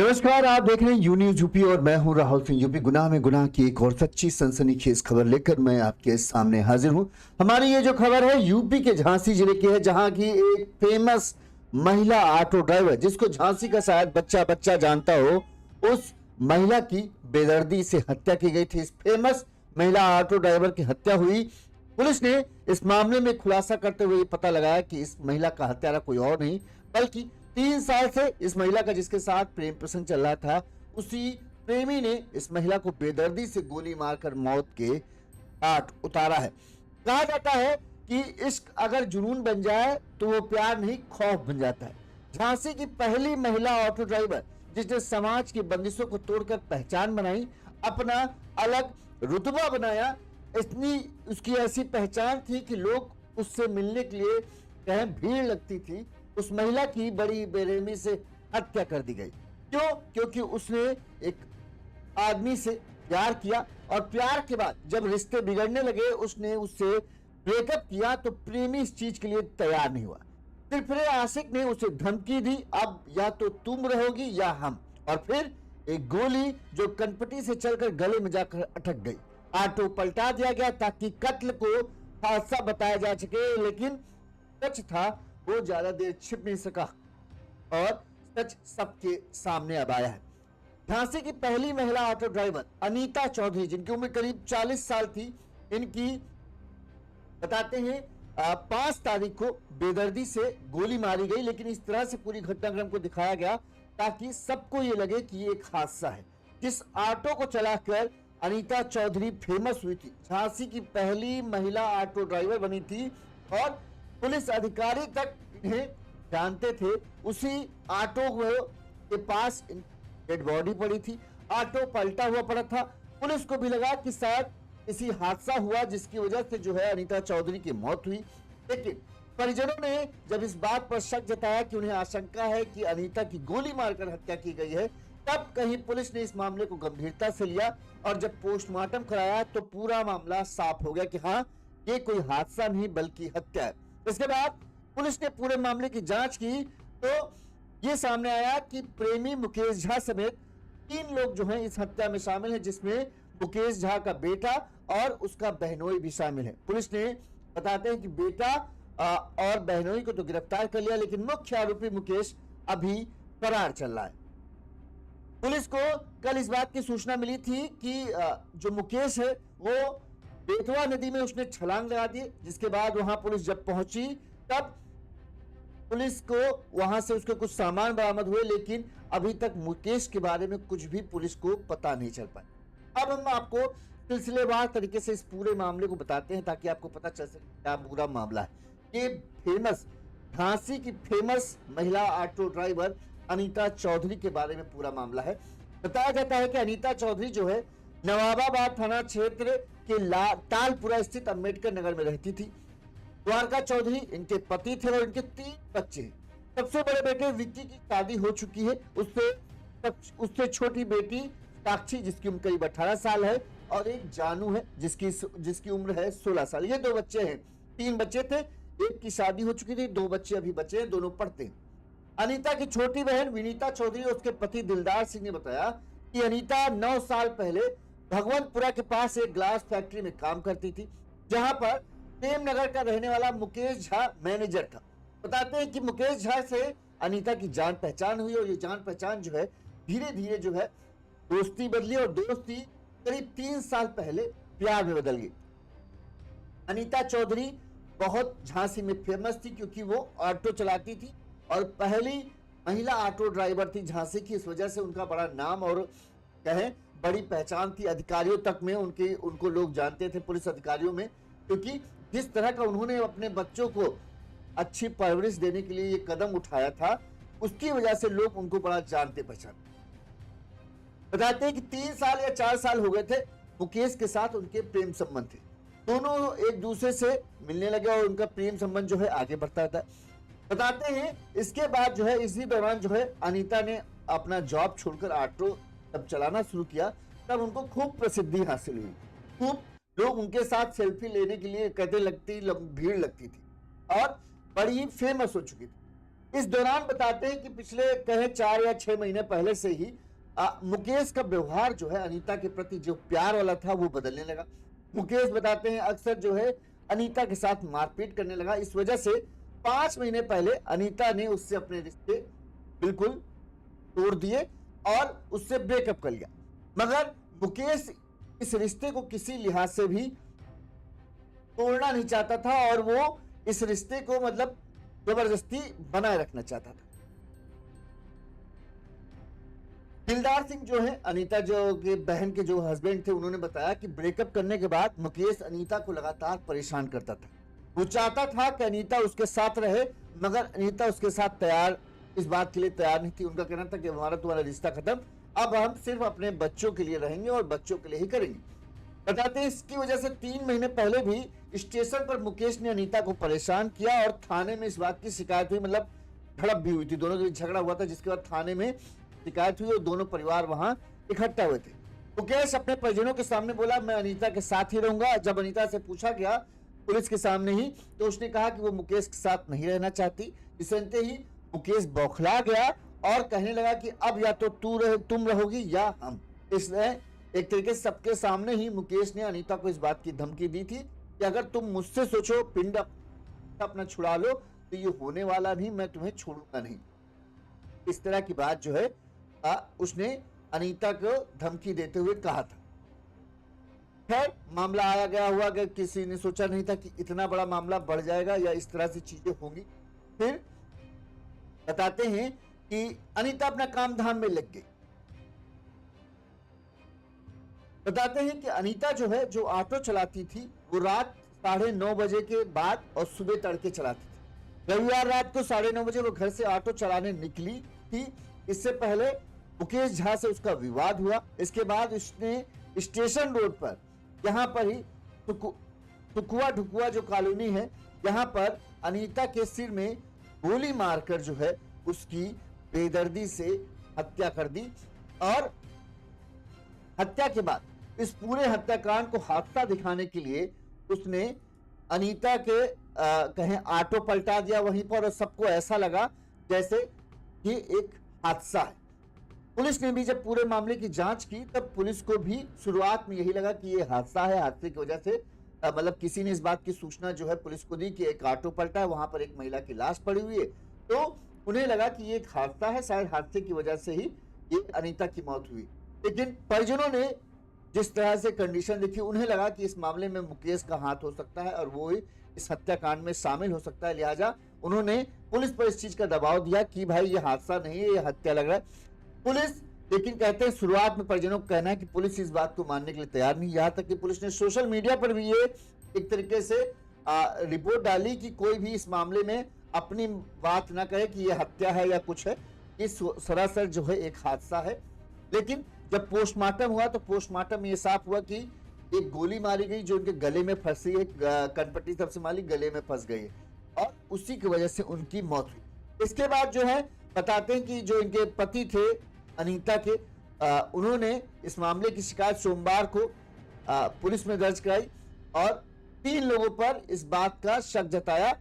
नमस्कार, आप देख रहे हैं यू न्यूज यूपी और मैं हूं राहुल सिंह। यूपी गुनाह में गुनाह की एक और सच्ची सनसनीखेज खबर लेकर मैं आपके सामने हाजिर हूं। हमारी ये जो खबर है यूपी के झांसी जिले की है, जहां की एक फेमस महिला ऑटो ड्राइवर, जिसको झांसी का शायद बच्चा बच्चा जानता हो, उस महिला की बेदर्दी से हत्या की गई थी। इस फेमस महिला ऑटो ड्राइवर की हत्या हुई। पुलिस ने इस मामले में खुलासा करते हुए पता लगाया कि इस महिला का हत्यारा कोई और नहीं बल्कि 3 साल से इस महिला का जिसके साथ प्रेम प्रसंग चल रहा था, उसी प्रेमी ने इस महिला को बेदर्दी से गोली मारकर मौत के घाट उतारा है। कहा जाता है कि इश्क अगर जुनून बन जाए तो वो प्यार नहीं खौफ बन जाता है। झांसी की पहली महिला ऑटो ड्राइवर जिसने समाज की बंदिशों को तोड़कर पहचान बनाई, अपना अलग रुतबा बनाया। इतनी उसकी ऐसी पहचान थी कि लोग उससे मिलने के लिए कहीं भीड़ लगती थी। उस महिला की बड़ी बेरहमी से हत्या कर दी गई। क्यों? क्योंकि उसने एक आदमी से प्यार किया और प्यार के बाद जब रिश्ते बिगड़ने लगे, उसने उससे ब्रेकअप किया तो प्रेमी इस चीज के लिए तैयार नहीं हुआ। फिर आशिक ने उसे धमकी दी, अब या तो तुम रहोगी या हम। और फिर एक गोली जो कनपटी से चलकर गले में जाकर अटक गई। ऑटो पलटा दिया गया ताकि कत्ल को हादसा बताया जा सके, लेकिन सच था वो ज्यादा देर छिप नहीं सका और सच सबके सामने अब आया है। झांसी की पहली महिला ऑटो ड्राइवर अनीता चौधरी, जिनकी उम्र करीब 40 साल थी, इनकी बताते हैं 5 तारीख को बेदर्दी से गोली मारी गई। लेकिन इस तरह से पूरी घटनाक्रम को दिखाया गया ताकि सबको ये लगे कि ये एक हादसा है। जिस ऑटो को चलाकर अनीता चौधरी फेमस हुई थी, झांसी की पहली महिला ऑटो ड्राइवर बनी थी और पुलिस अधिकारी तक इन्हें जानते थे, उसी ऑटो के पास डेड बॉडी पड़ी थी। ऑटो पलटा हुआ पड़ा था। पुलिस को भी लगा कि शायद किसी हादसा हुआ जिसकी वजह से जो है अनीता चौधरी की मौत हुई। लेकिन परिजनों ने जब इस बात पर शक जताया कि उन्हें आशंका है कि अनीता की गोली मारकर हत्या की गई है, तब कहीं पुलिस ने इस मामले को गंभीरता से लिया और जब पोस्टमार्टम कराया तो पूरा मामला साफ हो गया कि हाँ, ये कोई हादसा नहीं बल्कि हत्या है। इसके बाद पुलिस ने पूरे मामले की जांच की तो ये सामने आया कि प्रेमी मुकेश झा समेत 3 लोग जो हैं इस हत्या में शामिल हैं, जिसमें मुकेश झा का बेटा और उसका बहनोई भी शामिल है। पुलिस ने बताते हैं कि बेटा और बहनोई को तो गिरफ्तार कर लिया, लेकिन मुख्य आरोपी मुकेश अभी फरार चल रहा है। पुलिस को कल इस बात की सूचना मिली थी कि जो मुकेश है वो बेतवा नदी में उसने छलांग लगा दी, जिसके बाद वहां पुलिस जब पहुंची तब पुलिस को वहां से उसके कुछ सामान बरामद हुए, लेकिन अभी तक मुकेश के बारे में कुछ भी पुलिस को पता नहीं चल पाया। अब हम आपको सिलसिलेवार तरीके से इस पूरे मामले को बताते हैं ताकि आपको पता चल सके क्या पूरा मामला है। ये फेमस झांसी की फेमस महिला ऑटो ड्राइवर अनीता चौधरी के बारे में पूरा मामला है। बताया जाता है कि अनीता चौधरी जो है नवाबाबाद थाना क्षेत्र के तालपुरा स्थित अंबेडकर नगर में रहती थी। द्वारका चौधरी इनके पति थे और इनके 3 बच्चे हैं। सबसे बड़े बेटे विक्की की शादी हो चुकी है, उससे छोटी बेटी साक्षी जिसकी उम्र करीब 18 साल है और एक जानू है जिसकी उम्र है 16 साल। ये 2 बच्चे हैं। 3 बच्चे थे, एक की शादी हो चुकी थी, 2 बच्चे अभी बचे हैं, दोनों पढ़ते हैं। अनीता की छोटी बहन विनीता चौधरी और उसके पति दिलदार सिंह ने बताया कि अनीता 9 साल पहले भगवंतपुरा के पास एक ग्लास फैक्ट्री में काम करती थी, जहां पर प्रेम नगर का रहने वाला मुकेश झा मैनेजर था। बताते हैं कि मुकेश झा से अनीता की जान पहचान हुई और ये जान पहचान जो है धीरे धीरे जो है दोस्ती बदली और दोस्ती करीब 3 साल पहले प्यार में बदल गई। अनीता चौधरी बहुत झांसी में फेमस थी क्योंकि वो ऑटो चलाती थी और पहली महिला ऑटो ड्राइवर थी झांसी की। इस वजह से उनका बड़ा नाम और कहें बड़ी पहचान थी। अधिकारियों तक में उनको लोग जानते थे, पुलिस अधिकारियों में, क्योंकि जिस तरह का उन्होंने अपने बच्चों को अच्छी परवरिश देने के लिए ये कदम उठाया था, उसकी वजह से लोग उनको बड़ा जानते पहचानते। बताते हैं कि 3 साल या 4 साल हो गए थे मुकेश के साथ उनके प्रेम संबंध थे। दोनों एक दूसरे से मिलने लगे और उनका प्रेम संबंध जो है आगे बढ़ता था। बताते हैं इसके बाद जो है इसी दौरान जो है अनीता ने अपना जॉब छोड़कर ऑटो तब चलाना शुरू किया, तब उनको खूब प्रसिद्धि हासिल हुई। खूब लोग उनके साथ सेल्फी लेने के लिए कहते भीड़ लगती थी और बड़ी फेमस हो चुकी थी। इस दौरान बताते हैं कि पिछले कहे 4 या 6 महीने पहले से ही मुकेश का व्यवहार जो है अनीता के प्रति जो प्यार वाला था वो बदलने लगा। मुकेश बताते हैं अक्सर जो है अनीता के साथ मारपीट करने लगा। इस वजह से 5 महीने पहले अनीता ने उससे अपने रिश्ते बिल्कुल तोड़ दिए और उससे ब्रेकअप कर लिया। मगर मुकेश इस रिश्ते को किसी लिहाज से भी तोड़ना नहीं चाहता था और वो इस रिश्ते को मतलब जबरदस्ती बनाए रखना चाहता था। दिलदार सिंह जो है अनीता जो के बहन के जो हस्बैंड थे, उन्होंने बताया कि ब्रेकअप करने के बाद मुकेश अनीता को लगातार परेशान करता था। वो चाहता था कि अनीता उसके साथ रहे, मगर अनीता उसके साथ इस बात के लिए तैयार नहीं थी। उनका कहना था कि हमारा तुम्हारा रिश्ता खत्म, अब हम सिर्फ अपने बच्चों के लिए रहेंगे और बच्चों के लिए ही करेंगे। बताते हैं इसकी वजह से 3 महीने पहले भी स्टेशन पर मुकेश ने अनीता को परेशान किया और थाने में इस बात की शिकायत हुई, मतलब झड़प भी हुई थी, दोनों के बीच झगड़ा हुआ था, जिसके बाद थाने में शिकायत हुई और दोनों परिवार वहां इकट्ठा हुए थे। मुकेश अपने परिजनों के सामने बोला मैं अनीता के साथ ही रहूंगा। जब अनीता से पूछा गया पुलिस के सामने ही, तो उसने कहा कि वो मुकेश के साथ नहीं रहना चाहती। इसे सुनते ही मुकेश बौखला गया और कहने लगा कि अब या तो तुम रहोगी या हम। इसलिए एक तरीके से सबके सामने ही मुकेश ने अनीता को इस बात की धमकी दी थी कि अगर तुम मुझसे सोचो पिंड अपना छुड़ा लो तो ये होने वाला नहीं, मैं तुम्हें छोड़ूंगा नहीं। इस तरह की बात जो है उसने अनीता को धमकी देते हुए कहा था। खैर मामला आया गया हुआ कि किसी ने सोचा नहीं था कि इतना बड़ा मामला बढ़ जाएगा या इस तरह से चीजें होंगी। फिर बताते हैं कि अनीता अपना काम धाम में लग गई। बताते हैं कि अनीता जो है जो ऑटो चलाती थी वो रात 9:30 बजे के बाद और सुबह तड़के चलाती थी। रविवार रात को 9:30 बजे वो घर से ऑटो चलाने निकली थी। इससे पहले मुकेश झा से उसका विवाद हुआ। इसके बाद उसने स्टेशन रोड पर, यहाँ पर ही टुकुआ ढुकुआ जो कॉलोनी है, यहाँ पर अनीता के सिर में गोली मारकर जो है उसकी बेदर्दी से हत्या कर दी। और हत्या के बाद इस पूरे हत्याकांड को हादसा दिखाने के लिए उसने अनीता के कहें ऑटो पलटा दिया वहीं पर, और सबको ऐसा लगा जैसे ये एक हादसा है। पुलिस ने भी जब पूरे मामले की जांच की तब पुलिस को भी शुरुआत में यही लगा कि ये हादसा है। हादसे की वजह से मतलब किसी ने इस बात की सूचना जो है पुलिस को दी कि एक ऑटो पलटा है, वहां पर एक महिला की लाश पड़ी हुई है, तो उन्हें लगा कि ये एक हादसा है, शायद हादसे की वजह से ही ये अनीता की मौत हुई। लेकिन परिजनों ने जिस तरह से कंडीशन देखी, उन्हें लगा कि इस मामले में मुकेश का हाथ हो सकता है और वो इस हत्याकांड में शामिल हो सकता है। लिहाजा उन्होंने पुलिस पर इस चीज का दबाव दिया कि भाई ये हादसा नहीं है, ये हत्या लग रहा है। पुलिस लेकिन कहते हैं शुरुआत में परिजनों का कहना है कि पुलिस इस बात को मानने के लिए तैयार नहीं। यहाँ तक कि पुलिस ने सोशल मीडिया पर भी ये एक तरीके से रिपोर्ट डाली कि कोई भी इस मामले में अपनी बात ना कहे कि ये हत्या है या कुछ है, इस सरासर जो है एक हादसा है। लेकिन जब पोस्टमार्टम हुआ तो पोस्टमार्टम में ये साफ हुआ कि एक गोली मारी गई जो उनके गले में फंसी है, कनपट्टी सबसे माली गले में फंस गई है और उसी की वजह से उनकी मौत हुई। इसके बाद जो है बताते हैं कि जो इनके पति थे अनीता के, उन्होंने इस मामले की शिकायत सोमवार को पुलिस में दर्ज कराई और 3 लोगों पर इस बात का शक जताया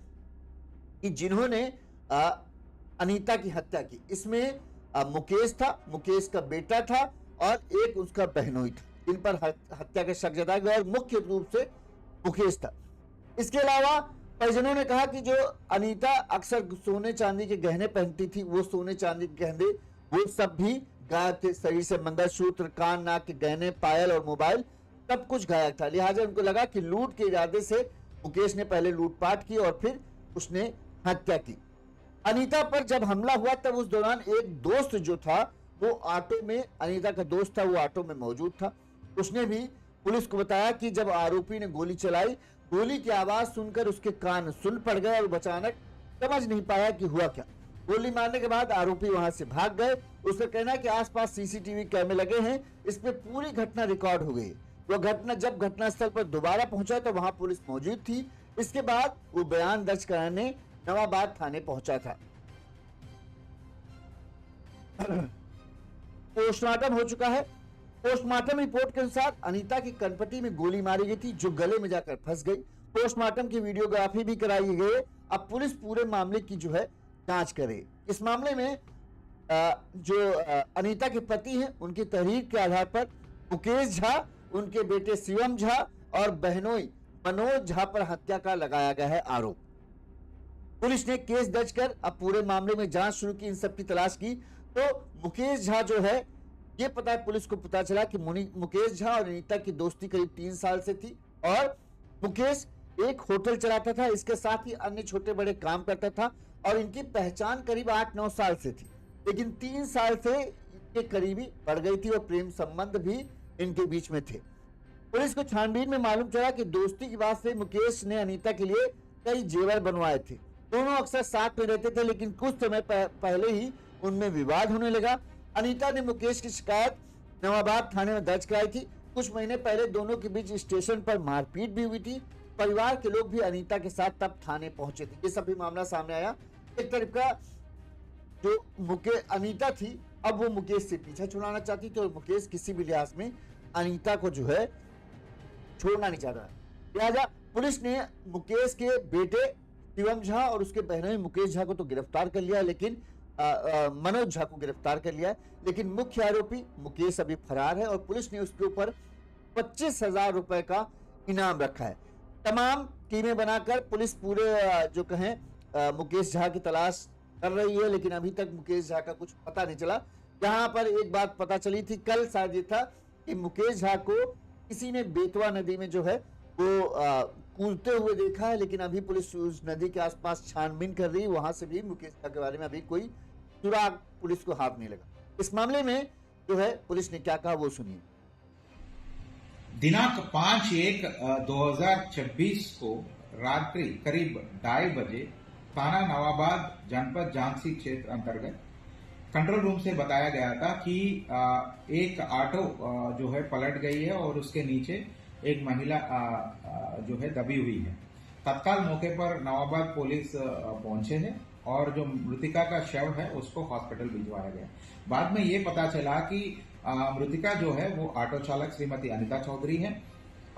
कि जिन्होंने अनीता की हत्या की। इसमें मुकेश था, मुकेश का बेटा था और एक उसका बहनोई था। इन पर हत्या का शक जताया गया और मुख्य रूप से मुकेश था। इसके अलावा परिजनों ने कहा कि जो अनीता अक्सर सोने चांदी के गहने पहनती थी, वो सोने चांदी के गहने वो सब भी गायब थे। शरीर से मंगलसूत्र, कान नाक के गहने, पायल और मोबाइल सब कुछ गायब था। लिहाजा उनको लगा कि लूट के इरादे से मुकेश ने पहले लूटपाट की और फिर उसने हत्या की। अनीता पर जब हमला हुआ तब उस दौरान एक दोस्त जो था वो ऑटो में, अनीता का दोस्त था, वो ऑटो में मौजूद था। उसने भी पुलिस को बताया कि जब आरोपी ने गोली चलाई, गोली की आवाज सुनकर उसके कान सुन पड़ गए और अचानक समझ नहीं पाया कि हुआ क्या। गोली मारने के बाद आरोपी वहां से भाग गए। उसका कहना है कि आसपास सीसीटीवी कैमरे लगे हैं, इस पे पूरी घटना रिकॉर्ड हो गई। वो घटना जब घटनास्थल पर दोबारा पहुंचा तो वहां पुलिस मौजूद थी। इसके बाद वो बयान दर्ज कराने नवाबाद थाने पहुंचा था। पोस्टमार्टम हो चुका है। पोस्टमार्टम रिपोर्ट के अनुसार अनीता की कनपटी में गोली मारी गई थी जो गले में जाकर फंस गई। पोस्टमार्टम की वीडियोग्राफी भी कराई गई। अब पुलिस पूरे मामले की जो है जांच करे। इस मामले में जो अनीता के पति हैं उनकी तहरीर के आधार पर मुकेश झा, उनके बेटे शिवम झा और बहनोई मनोज झा पर हत्या का लगाया गया है आरोप। पुलिस ने केस दर्ज कर अब पूरे मामले में जांच शुरू की, इन सब की तलाश की। तो मुकेश झा जो है, ये पता है पुलिस को पता चला कि मुकेश झा और अनीता की दोस्ती करीब 3 साल से थी और मुकेश एक होटल चलाता था, इसके साथ ही अन्य छोटे बड़े काम करता था और इनकी पहचान करीब 8-9 साल से थी, लेकिन 3 साल से इनके करीबी बढ़ गई थी और प्रेम संबंध भी इनके बीच में थे। पुलिस को छानबीन में मालूम चला कि दोस्ती की बात से मुकेश ने अनीता के लिए कई जेवर बनवाए थे। दोनों अक्सर साथ में रहते थे, लेकिन कुछ समय पहले ही उनमें विवाद होने लगा। अनीता ने मुकेश की शिकायत नवाबाद थाने में दर्ज कराई थी। कुछ महीने पहले दोनों के बीच स्टेशन पर मारपीट भी हुई थी। परिवार के लोग भी अनीता के साथ तब थाने पहुंचे थे। ये सभी मामला सामने आया। एक तरफ का जो अनीता थी, अब वो मुकेश से पीछा छुड़ाना चाहती थी और मुकेश किसी भी लिहाज में अनीता को जो है छोड़ना नहीं चाहता। लिहाजा पुलिस ने मुकेश के बेटे शिवम झा और उसके बहनोई मुकेश झा को तो गिरफ्तार कर लिया, लेकिन मनोज झा को गिरफ्तार कर लिया, लेकिन मुख्य आरोपी मुकेश अभी फरार है और पुलिस ने उसके ऊपर 25,000 रुपए का इनाम रखा है। तमाम टीमें बनाकर पुलिस पूरे जो कहें मुकेश झा की तलाश कर रही है, लेकिन अभी तक मुकेश झा का कुछ पता नहीं चला। यहाँ पर एक बात पता चली थी कल, शायद ये था कि मुकेश झा को किसी ने बेतवा नदी में जो है वो कूदते हुए देखा है, लेकिन अभी पुलिस उस नदी के आसपास छानबीन कर रही है। वहां से भी मुकेश झा के बारे में अभी कोई सुराग पुलिस को हाथ नहीं लगा। इस मामले में जो है पुलिस ने क्या कहा वो सुनिए। दिनांक 5/1/2026 को रात्रि करीब 2:30 बजे थाना नवाबाद जनपद झांसी क्षेत्र अंतर्गत कंट्रोल रूम से बताया गया था कि एक ऑटो जो है पलट गई है और उसके नीचे एक महिला जो है दबी हुई है। तत्काल मौके पर नवाबाद पुलिस पहुंचे हैं और जो मृतिका का शव है उसको हॉस्पिटल भिजवाया गया। बाद में ये पता चला कि मृतिका जो है वो ऑटो चालक श्रीमती अनीता चौधरी है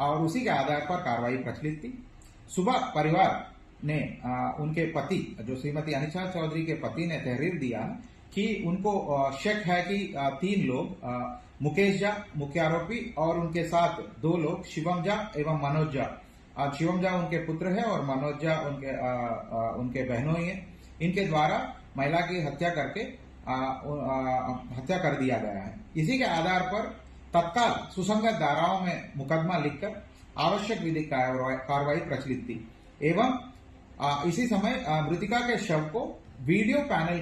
और उसी के आधार पर कार्रवाई प्रचलित थी। सुबह परिवार ने उनके पति जो श्रीमती अनीता चौधरी के पति ने तहरीर दिया कि उनको शक है कि 3 लोग मुकेश झा मुख्य आरोपी और उनके साथ 2 लोग शिवम झा एवं मनोज झा, शिवम झा उनके पुत्र है और मनोज झा उनके बहनोई है, इनके द्वारा महिला की हत्या करके हत्या कर दिया गया है। इसी के आधार पर तत्काल सुसंगत धाराओं में मुकदमा लिखकर आवश्यक विधिक कार्रवाई प्रचलित थी एवं इसी समय मृतिका के शव को वीडियोग्राफी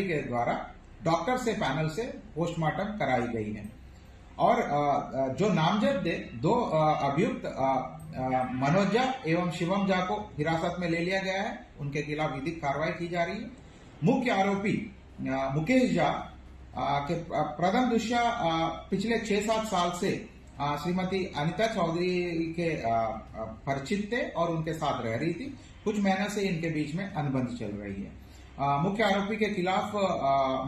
के द्वारा डॉक्टर से पैनल से पोस्टमार्टम कराई गई है और जो नामजद 2 अभियुक्त मनोज झा एवं शिवम झा को हिरासत में ले लिया गया है। उनके खिलाफ विधिक कार्रवाई की जा रही है। मुख्य आरोपी मुकेश झा के प्रथम दृष्टया पिछले 6-7 साल से श्रीमती अनीता चौधरी के परिचित थे और उनके साथ रह रही थी। कुछ महीनों से इनके बीच में अनुबंध चल रही है। मुख्य आरोपी के खिलाफ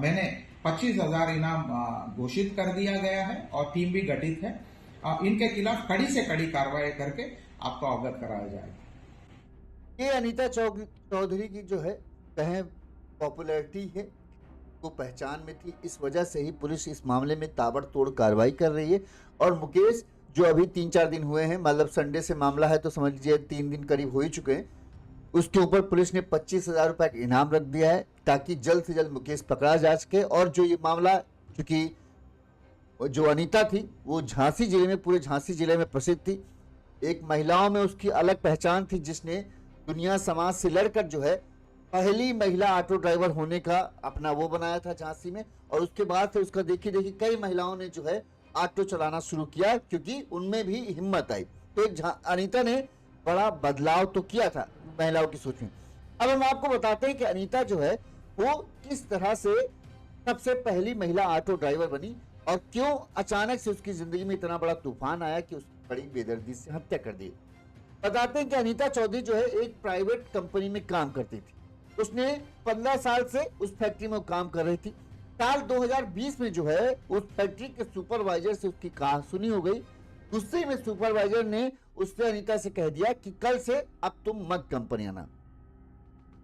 मैंने 25,000 इनाम घोषित कर दिया गया है और टीम भी गठित है। इनके खिलाफ कड़ी से कड़ी कार्रवाई करके आपको अवगत कराया जाएगा। ये अनीता चौधरी की जो है कहें पॉपुलैरिटी है वो पहचान में थी, इस वजह से ही पुलिस इस मामले में ताबड़तोड़ कार्रवाई कर रही है। और मुकेश जो अभी 3-4 दिन हुए हैं, मतलब संडे से मामला है तो समझ लीजिए 3 दिन करीब हो ही चुके हैं, उसके ऊपर पुलिस ने 25,000 रुपए का इनाम रख दिया है ताकि जल्द से जल्द मुकेश पकड़ा जा सके। और जो ये मामला, चूंकि जो अनीता थी वो झांसी जिले में, पूरे झांसी जिले में प्रसिद्ध थी, एक महिलाओं में उसकी अलग पहचान थी जिसने दुनिया समाज से लड़कर जो है पहली महिला ऑटो ड्राइवर होने का अपना वो बनाया था झांसी में। और उसके बाद से उसका देखी कई महिलाओं ने जो है ऑटो चलाना शुरू किया क्योंकि उनमें भी हिम्मत आई। तो अनीता ने बड़ा बदलाव तो किया था महिलाओं की सोच में। अब हम आपको बताते हैं कि अनीता जो है वो किस तरह से सबसे पहली महिला ऑटो ड्राइवर बनी और क्यों अचानक से उसकी जिंदगी में इतना बड़ा तूफान आया कि उसने बड़ी बेदर्दी से हत्या कर दी। बताते हैं कि अनीता चौधरी जो है एक प्राइवेट कंपनी में काम करती थी। उसने 15 साल से उस फैक्ट्री में काम कर रही थी। साल 2020 में जो है उस फैक्ट्री के सुपरवाइजर से उसकी कहासुनी हो गई। गुस्से में सुपरवाइजर ने उससे अनीता से कह दिया कि कल से अब तुम मत कंपनी आना।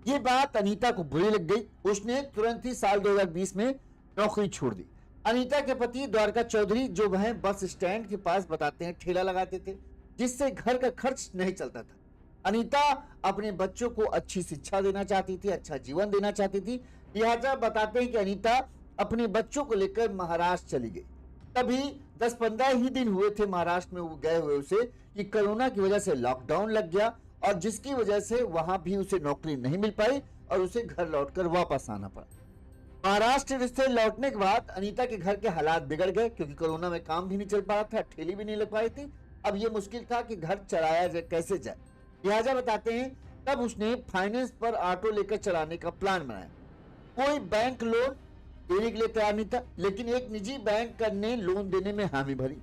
ये बात अनीता को बुरी लग गई। उसने तुरंत ही साल 2020 में नौकरी छोड़ दी। अनीता के पति द्वारका चौधरी जो वह बस स्टैंड के पास बताते हैं ठेला लगाते थे, जिससे घर का खर्च नहीं चलता था। अनीता अपने बच्चों को अच्छी शिक्षा देना चाहती थी, अच्छा जीवन देना चाहती थी। लिहाजा बताते हैं कि अनीता अपने बच्चों को लेकर महाराष्ट्र चली गई। तभी 10-15 ही दिन हुए थे महाराष्ट्र में वो गए हुए उसे कि कोरोना की वजह से लॉकडाउन लग गया और जिसकी वजह से वहां भी उसे नौकरी नहीं मिल पाई और उसे घर लौटकर वापस आना पड़ा। महाराष्ट्र से लौटने के बाद अनीता के घर के हालात बिगड़ गए क्योंकि कोरोना में काम भी नहीं चल पा रहा था, ठेली भी नहीं लग पाई थी। अब ये मुश्किल था कि घर चलाया जाए, कैसे जाए। लिहाजा बताते हैं तब उसने फाइनेंस पर ऑटो लेकर चलाने का प्लान बनाया। कोई बैंक लोन देने के लिए तैयार नहीं था, लेकिन एक निजी बैंक ने लोन देने में हामी भरी।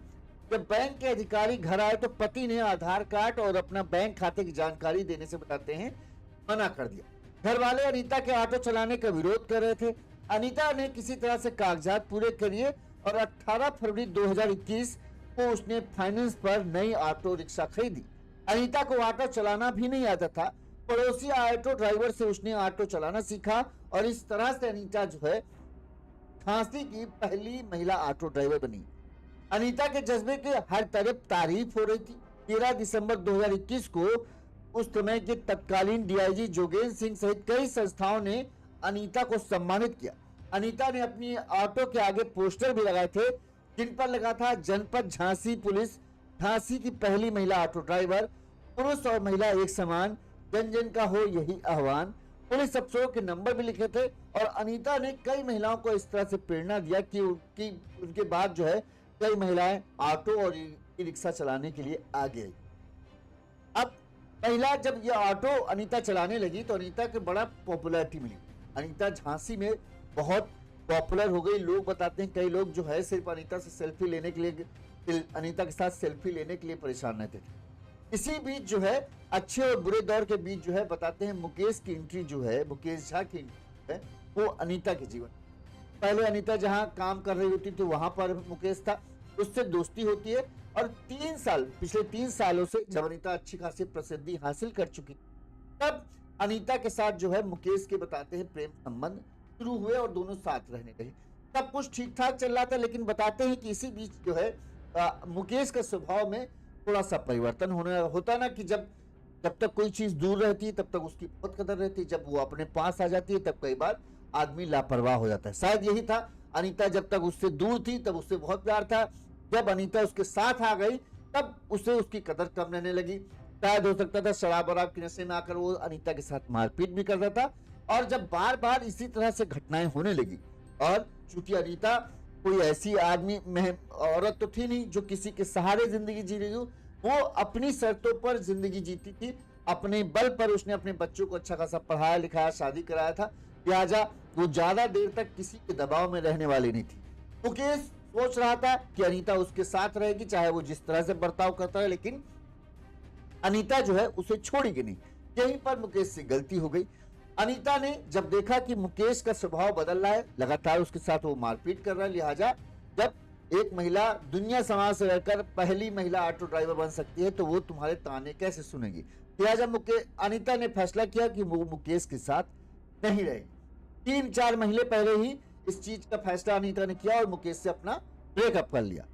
जब बैंक के अधिकारी घर आए तो पति ने आधार कार्ड और अपना बैंक खाते की जानकारी देने से बताते हैं मना कर दिया। घर वाले अनीता के ऑटो चलाने का विरोध कर रहे थे। अनीता ने किसी तरह से कागजात पूरे किए और 18 फरवरी 2021 को उसने फाइनेंस पर नई ऑटो रिक्शा खरीदी। अनीता को ऑटो चलाना भी नहीं आता था। पड़ोसी ऑटो ड्राइवर से उसने ऑटो चलाना सीखा और इस तरह से अनीता जो है झांसी की पहली महिला ऑटो ड्राइवर बनी। अनीता के जज्बे के हर तरफ तारीफ हो रही थी। 13 दिसंबर 2021 को उस समय के तत्कालीन डीआईजी जोगेंद्र सिंह सहित कई संस्थाओं ने अनीता को सम्मानित किया। अनीता ने अपनी ऑटो के आगे पोस्टर भी लगाए थे जिन पर लगा था जनपद झांसी पुलिस, झांसी की पहली महिला ऑटो ड्राइवर, पुरुष और महिला एक समान, जन जन का हो यही आह्वान। पुलिस अफसरों के नंबर भी लिखे थे और अनीता ने कई महिलाओं को इस तरह से प्रेरणा दिया कि उनके बाद जो है कई महिलाएं ऑटो और ई रिक्शा चलाने के लिए आ गई। अब महिला जब ये ऑटो अनीता चलाने लगी तो अनीता को बड़ा पॉपुलैरिटी मिली। अनीता झांसी में बहुत पॉपुलर हो गई। लोग बताते हैं कई लोग जो है सिर्फ अनीता से सेल्फी लेने के लिए, अनीता के साथ सेल्फी लेने के लिए परेशान रहते थे। इसी बीच जो है अच्छे और बुरे दौर के बीच जो है बताते हैं मुकेश की एंट्री जो है, मुकेश झा की एंट्री है वो अनीता के जीवन। पहले अनीता जहां काम कर रही होती थी वहां पर मुकेश था, उससे दोस्ती होती है और पिछले 3 सालों से जब अनीता अच्छी खासी प्रसिद्धि हासिल कर चुकी तब अनीता के साथ जो है मुकेश के बताते हैं प्रेम संबंध शुरू हुए और दोनों साथ रहने लगे। सब कुछ ठीक ठाक चल रहा था, लेकिन बताते हैं कि इसी बीच जो है मुकेश के स्वभाव में थोड़ा सा परिवर्तन होता ना कि जब तक कोई चीज दूर रहती है तब तक उसकी बहुत कदर रहती है, जब वो अपने पास आ जाती है तब कई बार आदमी लापरवाह हो जाता है। शायद यही था, अनीता जब तक उससे दूर थी तब उससे बहुत प्यार था, जब अनीता उसके साथ आ गई तब उसे उसकी कदर कम रहने लगी। शायद हो सकता था शराब वराब के नशे में आकर वो अनीता के साथ मारपीट भी करता था। और जब बार बार इसी तरह से घटनाएं होने लगी और चूंकि अनीता कोई ऐसी आदमी में औरत तो थी नहीं जो किसी के सहारे जिंदगी जी रही हो, वो अपनी शर्तों पर जिंदगी जीती थी। अपने बल पर उसने अपने बच्चों को अच्छा खासा पढ़ाया लिखाया, शादी कराया था। लिहाजा वो ज्यादा देर तक किसी के दबाव में रहने वाली नहीं थी। मुकेश सोच रहा था कि अनीता उसके साथ रहेगी चाहे वो जिस तरह से बर्ताव करता है, लेकिन अनीता जो है उसे छोड़ेगी नहीं। यहीं पर मुकेश से गलती हो गई। अनीता ने जब देखा कि मुकेश का स्वभाव बदल रहा है, लगातार उसके साथ वो मारपीट कर रहा है, लिहाजा जब एक महिला दुनिया समाज से रहकर पहली महिला ऑटो ड्राइवर बन सकती है तो वो तुम्हारे ताने कैसे सुनेगी। लिहाजा अनीता ने फैसला किया कि वो मुकेश के साथ नहीं रहेगी। 3-4 महीने पहले ही इस चीज का फैसला अनीता ने किया और मुकेश से अपना ब्रेकअप कर लिया।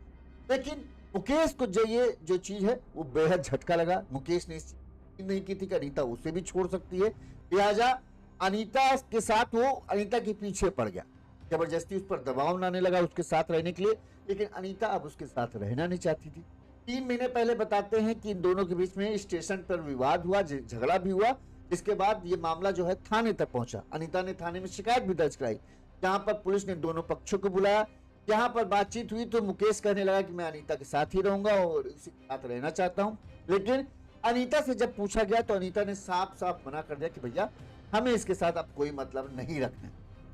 लेकिन मुकेश को जो चीज है वो बेहद झटका लगा। मुकेश ने इस चीज नहीं की थी कि अनीता उसे भी छोड़ सकती है। लिहाजा अनीता के साथ वो अनीता के पीछे पड़ गया, जबरदस्ती उस पर दबाव लाने लगा उसके साथ रहने के लिए। लेकिन अनीता अब उसके साथ रहना नहीं चाहती थी। 3 महीने पहले बताते हैं कि इन दोनों के बीच में स्टेशन पर विवाद हुआ, झगड़ा भी हुआ। इसके बाद ये मामला जो है थाने तक पहुंचा। अनीता ने थाने में शिकायत भी दर्ज कराई, जहां पर पुलिस ने दोनों पक्षों को बुलाया। यहाँ पर बातचीत हुई तो मुकेश कहने लगा कि मैं अनीता के साथ ही रहूंगा और इसी के साथ रहना चाहता हूँ। लेकिन अनीता से जब पूछा गया तो अनीता ने साफ साफ मना कर दिया कि भैया हमें इसके साथ अब कोई मतलब नहीं रखना।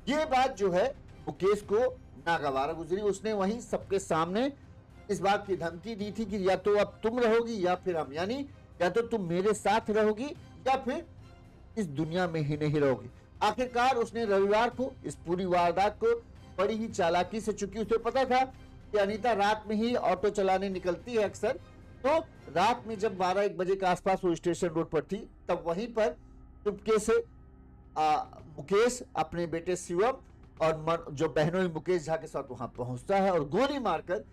ये बात जो है मुकेश को नागवार गुजरी। उसने वहीं सबके सामने इस बात की धमकी दी थी कि या तो अब तुम रहोगी या फिर हम, यानी या तो तुम मेरे साथ रहोगी या फिर इस दुनिया में ही नहीं रहोगी। आखिरकार उसने रविवार को इस पूरी वारदात को बड़ी ही चालाकी से, चूंकि उसे पता था कि अनीता रात में ही ऑटो चलाने निकलती है अक्सर, तो रात में जब 12-1 बजे के आसपास वो स्टेशन रोड पर थी तब वहीं पर चुपके से मुकेश अपने बेटे शिवम और जो बहनोई मुकेश झा के साथ वहां पहुंचता है और गोली मारकर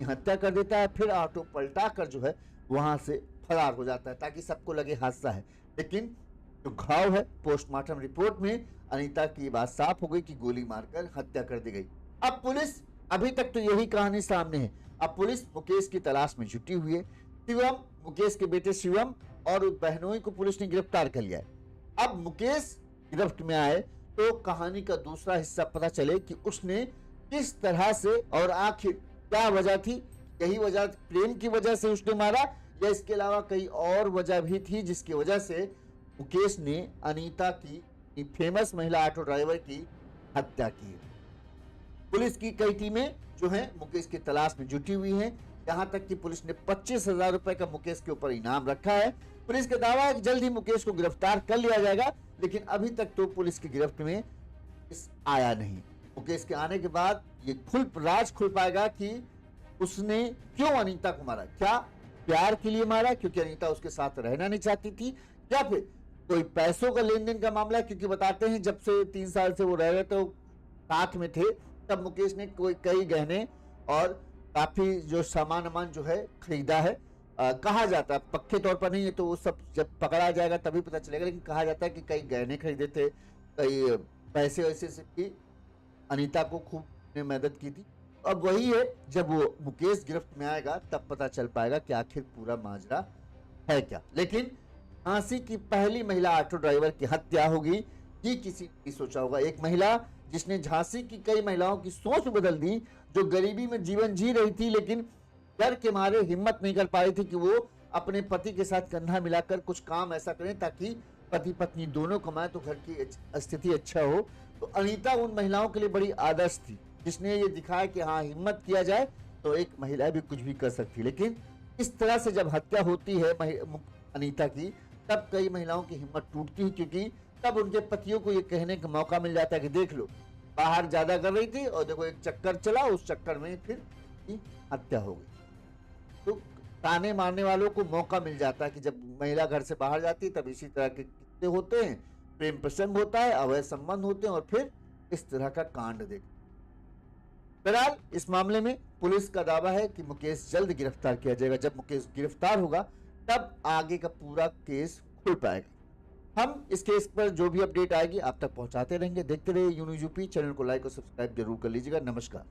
हत्या कर देता है। फिर ऑटो पलटा कर जो है वहां से फरार हो जाता है ताकि सबको लगे हादसा है। लेकिन जो घाव है पोस्टमार्टम रिपोर्ट में अनीता की बात साफ हो गई कि गोली मारकर हत्या कर दी गई। अब पुलिस, अभी तक तो यही कहानी सामने है। अब पुलिस मुकेश की तलाश में जुटी हुई है। शिवम, मुकेश के बेटे शिवम और बहनोई को पुलिस ने गिरफ्तार कर लिया है। अब मुकेश गिरफ्त में आए तो कहानी का दूसरा हिस्सा पता चले कि उसने किस तरह से और आखिर क्या वजह थी। यही वजह प्रेम की वजह से उसने मारा या इसके अलावा कई और वजह भी थी जिसकी वजह से मुकेश ने अनीता की फेमस महिला ऑटो ड्राइवर की हत्या की। पुलिस की कई टीमें जो हैं मुकेश की तलाश में जुटी हुई हैं। यहां तक कि पुलिस ने 25,000 रुपए का मुकेश के ऊपर इनाम रखा है। पुलिस का दावा है कि जल्द ही मुकेश को गिरफ्तार कर लिया जाएगा, लेकिन अभी तक तो पुलिस की गिरफ्त में आया नहीं। मुकेश के आने के बाद ये राज खुल पाएगा कि उसने क्यों अनीता को मारा। क्या प्यार के लिए मारा क्योंकि अनीता उसके साथ रहना नहीं चाहती थी, या फिर कोई पैसों का लेन देन का मामला, क्योंकि बताते हैं जब से 3 साल से वो रह रहे थे साथ में थे तब मुकेश ने कई गहने और काफी जो सामान जो है खरीदा है। कहा जाता है, पक्के तौर पर नहीं है तो वो सब जब पकड़ा जाएगा तभी पता चलेगा, लेकिन कहा जाता है कि कई गहने खरीदे थे, कई पैसे वैसे से भी अनीता को खूब ने मदद की थी। अब वही है, जब वो मुकेश गिरफ्त में आएगा तब पता चल पाएगा कि आखिर पूरा माजरा है क्या। लेकिन झांसी की पहली महिला ऑटो ड्राइवर की हत्या होगी, ये किसी ने सोचा होगा। एक महिला जिसने झांसी की कई महिलाओं की सोच बदल दी, जो गरीबी में जीवन जी रही थी लेकिन डर के मारे हिम्मत नहीं कर पा रही थी कि वो अपने पति के साथ कंधा मिलाकर कुछ काम ऐसा करें ताकि पति पत्नी दोनों कमाए तो घर की स्थिति अच्छा हो। तो अनीता उन महिलाओं के लिए बड़ी आदर्श थी जिसने ये दिखाया कि हाँ, हिम्मत किया जाए तो एक महिला भी कुछ भी कर सकती। लेकिन इस तरह से जब हत्या होती है अनीता की, तब कई महिलाओं की हिम्मत टूटती है, क्योंकि तब उनके पतियों को ये कहने का मौका मिल जाता है कि देख लो, बाहर ज्यादा कर रही थी और देखो एक चक्कर चला, उस चक्कर में फिर हत्या हो गई। तो ताने मारने वालों को मौका मिल जाता है कि जब महिला घर से बाहर जाती है तब इसी तरह के किस्से होते हैं, प्रेम प्रसंग होता है, अवैध संबंध होते हैं और फिर इस तरह का कांड देख। फिलहाल इस मामले में पुलिस का दावा है कि मुकेश जल्द गिरफ्तार किया जाएगा। जब मुकेश गिरफ्तार होगा तब आगे का पूरा केस खुल पाएगा। हम इस केस पर जो भी अपडेट आएगी आप तक पहुंचाते रहेंगे। देखते रहिए यून्यूज यूपी। चैनल को लाइक और सब्सक्राइब जरूर कर लीजिएगा। नमस्कार।